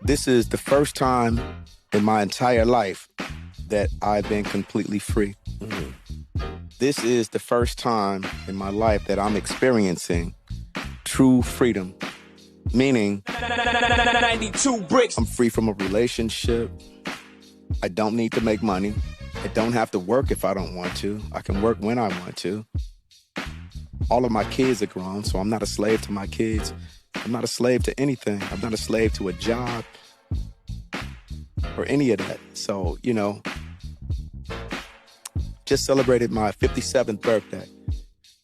This is the first time in my entire life that I've been completely free. This is the first time in my life that I'm experiencing true freedom. Meaning, 92 bricks. I'm free from a relationship. I don't need to make money. I don't have to work if I don't want to. I can work when I want to. All of my kids are grown, so I'm not a slave to my kids. I'm not a slave to anything. I'm not a slave to a job or any of that. So, you know, just celebrated my 57th birthday.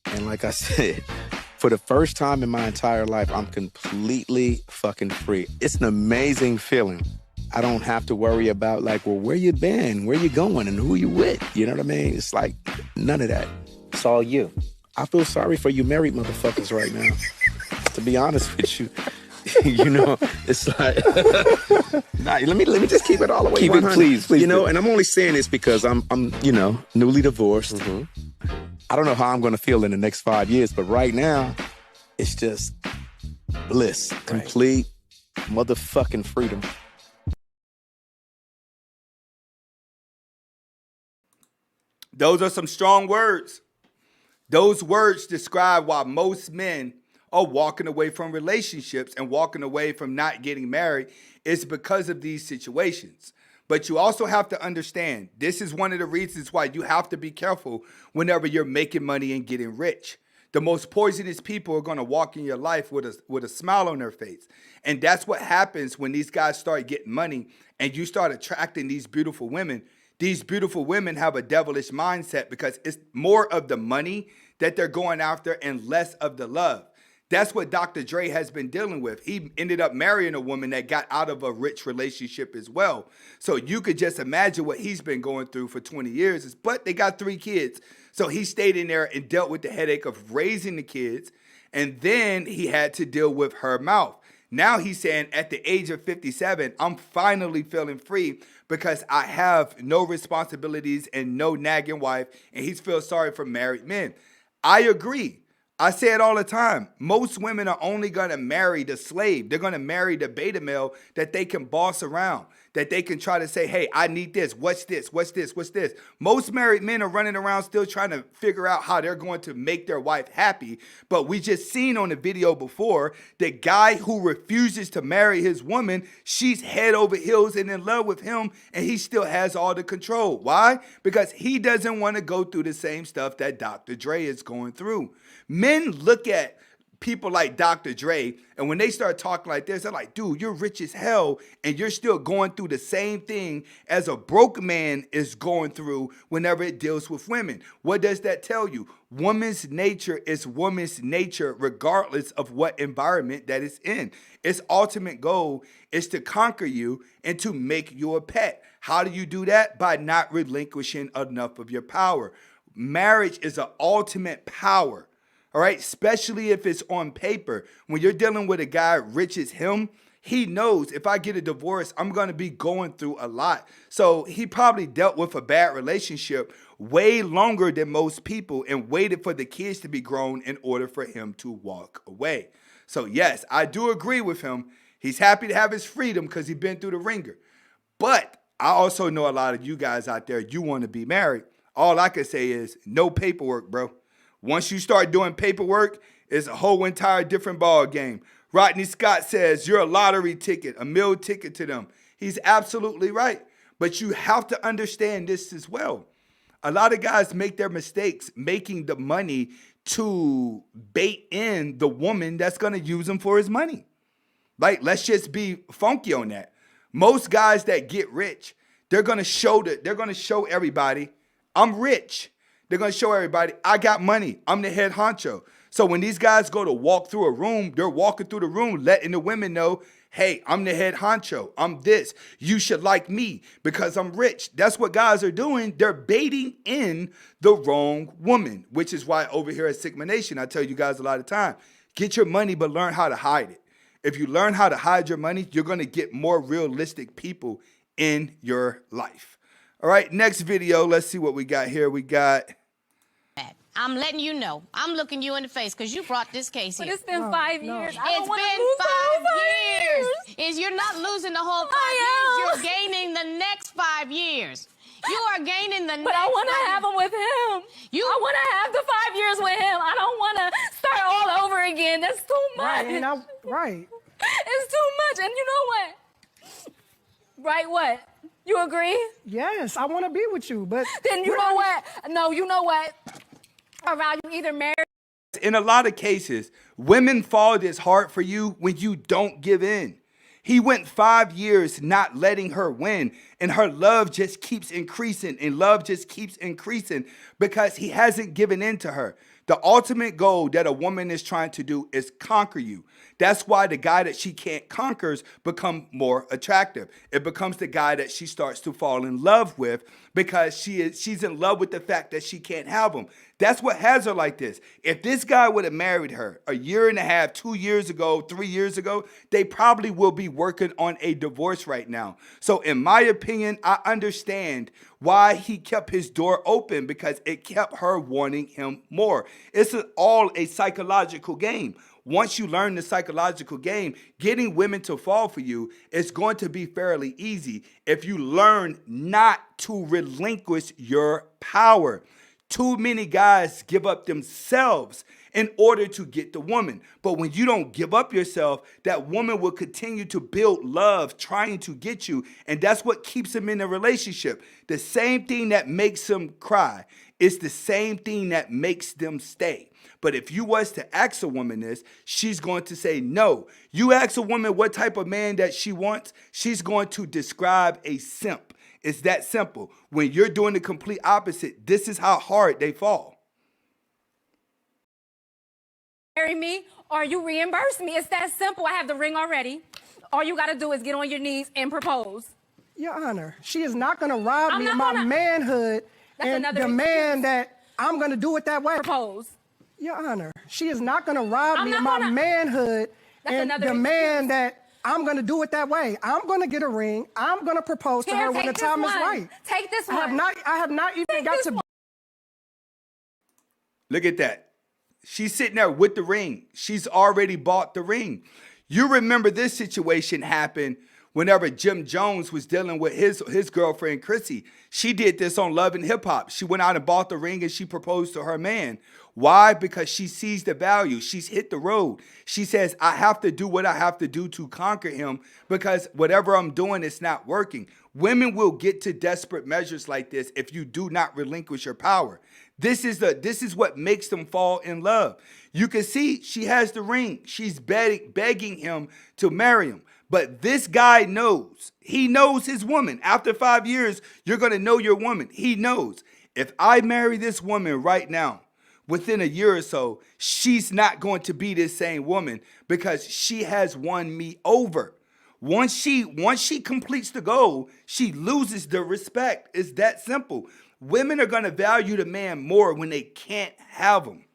And like I said, for the first time in my entire life, I'm completely fucking free. It's an amazing feeling. I don't have to worry about like, well, where you been? Where you going? And who you with? You know what I mean? It's like none of that. It's all you. I feel sorry for you married motherfuckers right now. To be honest with you, you know, it's like, nah, let me just keep it all the way. Keep 100. it, please. You know, and I'm only saying this because I'm you know, newly divorced. I don't know how I'm going to feel in the next 5 years, but right now, it's just bliss, complete motherfucking freedom. Those are some strong words. Those words describe why most men are walking away from relationships and walking away from not getting married is because of these situations. But you also have to understand, this is one of the reasons why you have to be careful whenever you're making money and getting rich. The most poisonous people are going to walk in your life with a smile on their face. And that's what happens when these guys start getting money and you start attracting these beautiful women. These beautiful women have a devilish mindset because it's more of the money that they're going after and less of the love. That's what Dr. Dre has been dealing with. He ended up marrying a woman that got out of a rich relationship as well. So you could just imagine what he's been going through for 20 years. But they got 3 kids. So he stayed in there and dealt with the headache of raising the kids. And then he had to deal with her mouth. Now he's saying at the age of 57, I'm finally feeling free because I have no responsibilities and no nagging wife. And he feels sorry for married men. I agree. I say it all the time. Most women are only going to marry the slave. They're going to marry the beta male that they can boss around, that they can try to say, hey, I need this. What's this? What's this? What's this? Most married men are running around still trying to figure out how they're going to make their wife happy. But we just seen on the video before, the guy who refuses to marry his woman, she's head over heels and in love with him, and he still has all the control. Why? Because he doesn't want to go through the same stuff that Dr. Dre is going through. Men look at people like Dr. Dre, and when they start talking like this, they're like, dude, you're rich as hell, and you're still going through the same thing as a broke man is going through whenever it deals with women. What does that tell you? Woman's nature is woman's nature regardless of what environment that it's in. Its ultimate goal is to conquer you and to make you a pet. How do you do that? By not relinquishing enough of your power. Marriage is an ultimate power. All right, especially if it's on paper. When you're dealing with a guy rich as him, he knows if I get a divorce, I'm going to be going through a lot. So he probably dealt with a bad relationship way longer than most people and waited for the kids to be grown in order for him to walk away. So yes, I do agree with him. He's happy to have his freedom because he's been through the ringer. But I also know a lot of you guys out there, you want to be married. All I can say is no paperwork, bro. Once you start doing paperwork, it's a whole entire different ball game. Rodney Scott says you're a lottery ticket, a meal ticket to them. He's absolutely right. But you have to understand this as well. A lot of guys make their mistakes making the money to bait in the woman that's going to use him for his money. Like, let's just be funky on that. Most guys that get rich, they're going to show everybody, I'm rich. They're going to show everybody, I got money. I'm the head honcho. So when these guys go to walk through a room, they're walking through the room, letting the women know, hey, I'm the head honcho. I'm this. You should like me because I'm rich. That's what guys are doing. They're baiting in the wrong woman, which is why over here at Sigma Nation, I tell you guys a lot of time, get your money, but learn how to hide it. If you learn how to hide your money, you're going to get more realistic people in your life. All right, next video. Let's see what we got here. We got... I'm letting you know. I'm looking you in the face because you brought this case here. But it's been 5 years. I don't It's wanna been lose the whole 5 years. You're not losing the whole 5 years. You're gaining the next 5 years. You are gaining the But I want to have them with him. I want to have the 5 years with him. I don't want to start all over again. That's too much. Right. It's too much. And you know what? Right, what? You agree? Yes, I want to be with you, but... Then you know what? No, you know what? Around you either marry... In a lot of cases, women fall this hard for you when you don't give in. He went 5 years not letting her win, and her love just keeps increasing, and love just keeps increasing because he hasn't given in to her. The ultimate goal that a woman is trying to do is conquer you. That's why the guy that she can't conquer become more attractive. It becomes the guy that she starts to fall in love with because she's in love with the fact that she can't have him. That's what has her like this. If this guy would have married her a year and a half, 2 years ago, 3 years ago, they probably will be working on a divorce right now. So in my opinion, I understand why he kept his door open because it kept her wanting him more. It's all a psychological game. Once you learn the psychological game, getting women to fall for you is going to be fairly easy if you learn not to relinquish your power. Too many guys give up themselves in order to get the woman. But when you don't give up yourself, that woman will continue to build love trying to get you. And that's what keeps them in a relationship. The same thing that makes them cry is the same thing that makes them stay. But if you was to ask a woman this, she's going to say no. You ask a woman what type of man that she wants, she's going to describe a simp. It's that simple. When you're doing the complete opposite, this is how hard they fall. Marry me or you reimburse me. It's that simple. I have the ring already. All you got to do is get on your knees and propose. Your Honor, she is not going to rob me of my manhood and demand that I'm going to do it that way. Propose. Your Honor, she is not going to rob me of my manhood and demand that I'm going to do it that way. I'm going to get a ring. I'm going to propose to her when the time is right. Take this one. I have not even got to... Look at that. She's sitting there with the ring. She's already bought the ring. You remember this situation happened whenever Jim Jones was dealing with his girlfriend, Chrissy. She did this on Love and Hip Hop. She went out and bought the ring and she proposed to her man. Why? Because she sees the value. She's hit the road. She says, I have to do what I have to do to conquer him because whatever I'm doing is not working. Women will get to desperate measures like this if you do not relinquish your power. This is what makes them fall in love. You can see she has the ring. She's begging him to marry him. But this guy knows. He knows his woman. After 5 years, you're going to know your woman. He knows. If I marry this woman right now, within a year or so, she's not going to be this same woman because she has won me over. Once she completes the goal, she loses the respect. It's that simple. Women are going to value the man more when they can't have him.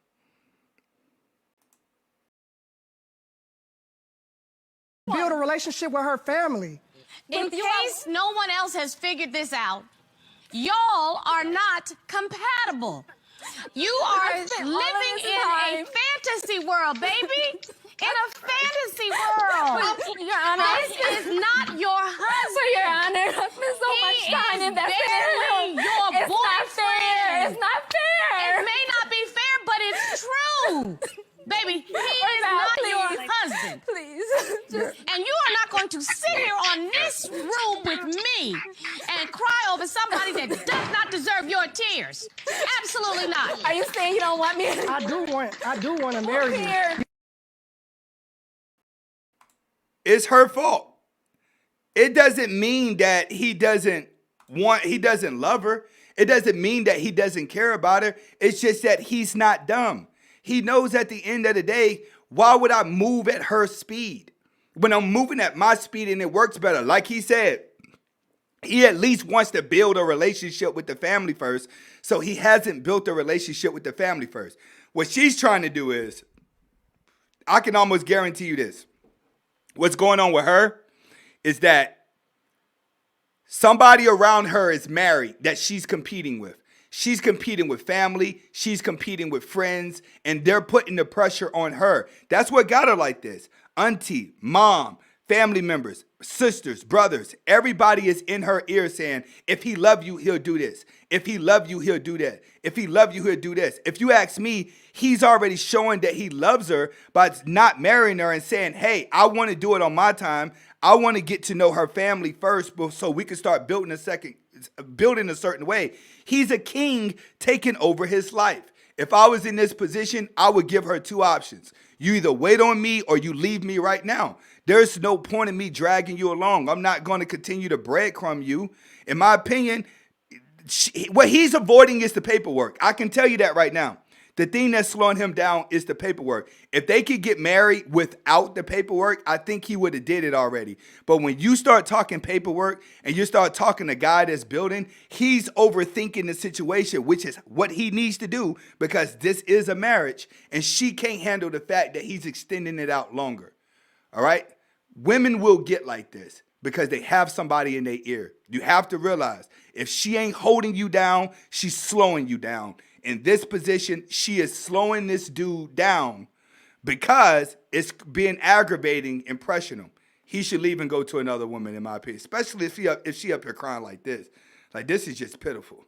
Build a relationship with her family. In case no one else has figured this out, y'all are not compatible. You are living in a fantasy world, baby. In a fantasy world. Your Honor, this is not your husband. Your Honor, I spent so much time invested in him. Your it's not fair. It's not fair. It may not be fair, but it's true. Baby, he is not your husband. Please. And you are not going to sit here on this room with me and cry over somebody that does not deserve your tears. Absolutely not. Are you saying you don't want me? I do want to marry you. It's her fault. It doesn't mean that he doesn't love her. It doesn't mean that he doesn't care about her. It's just that he's not dumb. He knows at the end of the day, why would I move at her speed? When I'm moving at my speed and it works better, like he said, he at least wants to build a relationship with the family first. So he hasn't built a relationship with the family first. What she's trying to do is, I can almost guarantee you this. What's going on with her is that somebody around her is married that she's competing with. She's competing with family. She's competing with friends, and they're putting the pressure on her. That's what got her like this. Auntie, mom, family members, sisters, brothers, everybody is in her ear saying, if he love you, he'll do this. If he love you, he'll do that. If he love you, he'll do this. If you ask me, he's already showing that he loves her by not marrying her and saying, hey, I want to do it on my time. I want to get to know her family first so we can start building a certain way. He's a king taking over his life. If I was in this position, I would give her two options. You either wait on me or you leave me right now. There's no point in me dragging you along. I'm not going to continue to breadcrumb you. In my opinion, what he's avoiding is the paperwork. I can tell you that right now. The thing that's slowing him down is the paperwork. If they could get married without the paperwork, I think he would have did it already. But when you start talking paperwork and you start talking to the guy that's building, he's overthinking the situation, which is what he needs to do because this is a marriage and she can't handle the fact that he's extending it out longer. All right? Women will get like this because they have somebody in their ear. You have to realize if she ain't holding you down, she's slowing you down. In this position, she is slowing this dude down because it's being aggravating and pressuring him. He should leave and go to another woman, in my opinion, especially if she up here crying like this. Like, this is just pitiful.